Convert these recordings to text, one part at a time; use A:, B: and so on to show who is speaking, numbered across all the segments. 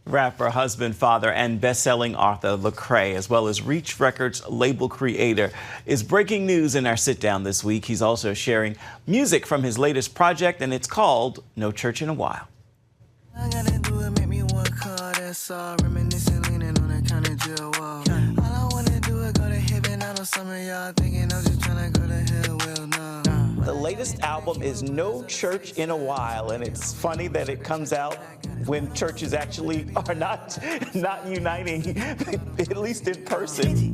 A: Rapper, husband, father, and best-selling author Lecrae, as well as Reach Records label creator, is breaking news in our sit-down this week. He's also sharing music from his latest project, and it's called No Church in a While. The latest album is No Church in a While, and it's funny that it comes out when churches actually are not uniting, at least in person.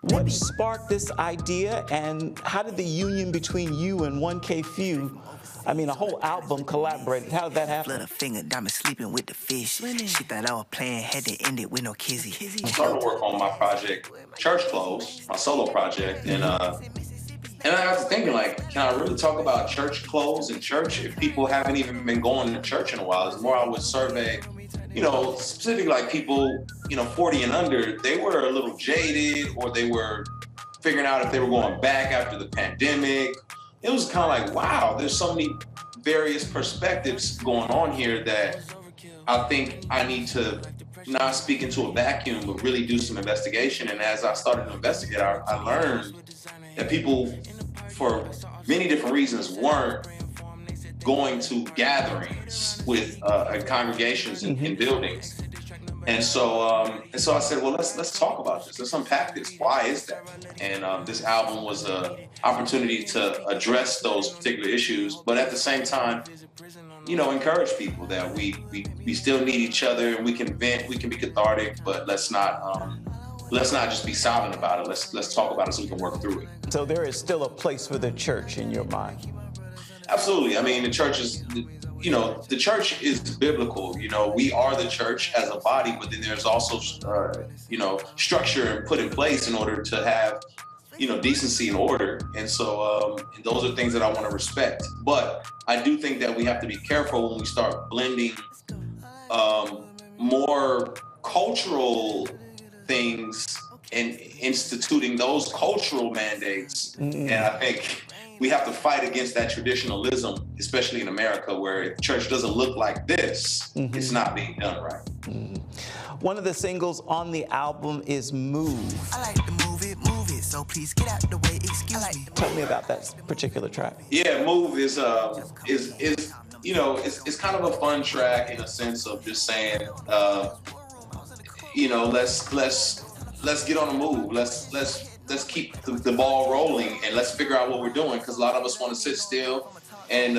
A: What sparked this idea, and how did the union between you and 1K Few, I mean, a whole album collaborated? How did that happen?
B: Flutter finger, diamond sleeping with the fish. She thought I was playing, had to end it with no kizzy.
C: I'm starting to work on my project, Church Clothes, my solo project, and I got to thinking, like, can I really talk about church clothes and church if people haven't even been going to church in a while? It's more I would survey, specifically like people, 40 and under, they were a little jaded, or they were figuring out if they were going back after the pandemic. It was kind of like, wow, there's so many various perspectives going on here that I think I need to not speak into a vacuum, but really do some investigation. And as I started to investigate, I learned that people, for many different reasons, weren't going to gatherings with congregations in buildings. And so I said, well, let's talk about this. Let's unpack this. Why is that? And this album was an opportunity to address those particular issues, but at the same time, encourage people that we still need each other, and we can vent, we can be cathartic, but let's not just be silent about it. Let's talk about it so we can work through it.
A: So there is still a place for the church in your mind?
C: Absolutely. I mean, the church is, the church is biblical. We are the church as a body, but then there's also, structure put in place in order to have, decency and order. And so those are things that I want to respect. But I do think that we have to be careful when we start blending more cultural things and instituting those cultural mandates. Mm-hmm. And I think we have to fight against that traditionalism, especially in America, where if church doesn't look like this, mm-hmm. it's not being done right.
A: Mm-hmm. One of the singles on the album is Move.
B: I like to move it, so please get out the way, excuse me.
A: Tell me about that particular track.
C: Yeah, Move is it's kind of a fun track in a sense of just saying, let's get on the move. Let's keep the ball rolling, and let's figure out what we're doing, because a lot of us want to sit still and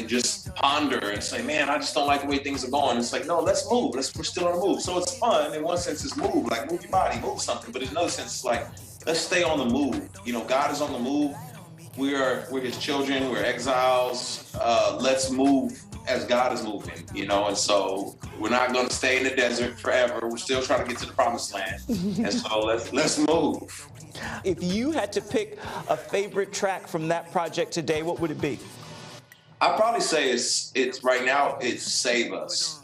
C: just ponder and say, man, I just don't like the way things are going. It's like, no, let's move. We're still on the move. So it's fun. In one sense, it's move, like move your body, move something. But in another sense, it's like, let's stay on the move. God is on the move. We're his children. We're exiles. Let's move as God is moving, and so we're not going to stay in the desert forever. We're still trying to get to the promised land. And so let's move.
A: If you had to pick a favorite track from that project today, what would it be?
C: I'd probably say it's right now, it's Save Us.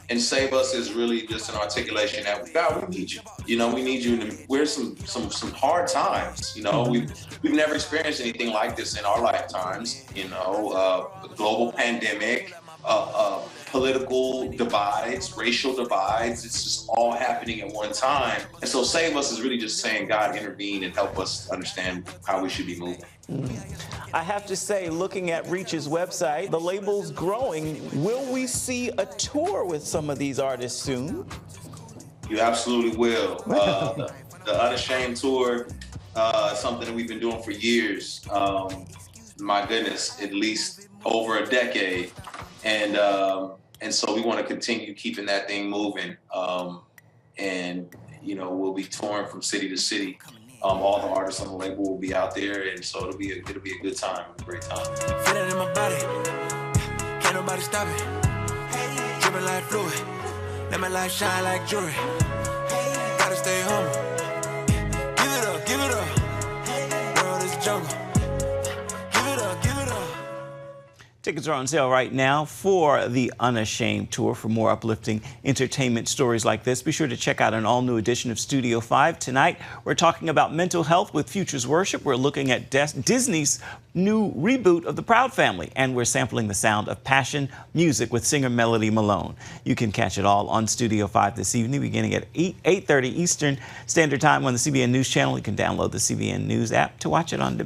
C: And Save Us is really just an articulation that, God, we need you. We need you. And we're some hard times. We've never experienced anything like this in our lifetimes. A global pandemic, political divides, racial divides. It's just all happening at one time. And so Save Us is really just saying, God, intervene and help us understand how we should be moving.
A: I have to say, looking at Reach's website, the label's growing. Will we see a tour with some of these artists soon?
C: You absolutely will. The Unashamed tour is something that we've been doing for years. My goodness, at least over a decade. And so we want to continue keeping that thing moving. We'll be touring from city to city. All the artists on the label will be out there, and so it'll be a good time, a great time.
B: Feel it in my body, can't nobody stop it. Dripping like fluid, let my light shine like jewelry. Gotta stay humble, give it up. World is jungle, give it up.
A: Tickets are on sale right now for the Unashamed Tour. For more uplifting entertainment stories like this, be sure to check out an all-new edition of Studio 5. Tonight, we're talking about mental health with Futures Worship. We're looking at Disney's new reboot of The Proud Family, and we're sampling the sound of passion music with singer Melody Malone. You can catch it all on Studio 5 this evening, beginning at 8:30 Eastern Standard Time on the CBN News Channel. You can download the CBN News app to watch it on demand.